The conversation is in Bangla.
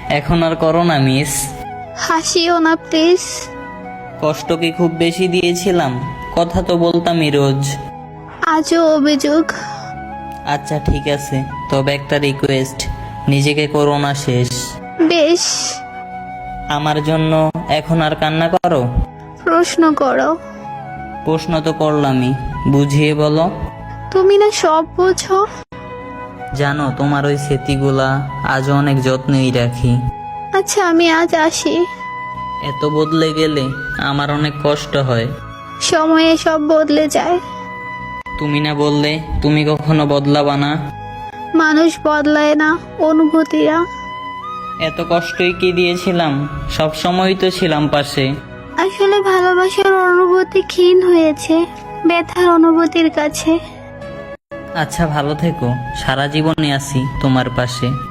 এখন আর করো না মিস। হাসিও না প্লিজ। কষ্ট কি খুব বেশি দিয়েছিলাম? কথা তো বলতামই রোজ। আজও অভিযোগ? আচ্ছা ঠিক আছে, তবে একটা রিকোয়েস্ট, নিজেকে করো না শেষ। বেশ। আমার জন্য এখন আর কান্না করো। প্রশ্ন করো। প্রশ্ন তো করলামই, বুঝিয়ে বলো। তুমি না সব বোঝো। জানো, তোমার ওই স্মৃতিগুলা আজও অনেক যত্নেই রাখি। আচ্ছা আমি আজ আসি। এত বদলে গেলে আমার অনেক কষ্ট হয়। সময়ে সব বদলে যায়। তুমি না বললে তুমি কখনো বদলাবা না? মানুষ বদলায় না, অনুভূতিরা। এত কষ্টই কি দিয়েছিলাম? সব সময় তো ছিলাম পাশে। আসলে ভালোবাসার অনুভূতি ক্ষীণ হয়েছে ব্যথার অনুভূতির কাছে। আচ্ছা ভালো থেকো, সারা জীবনে আছি তোমার পাশে।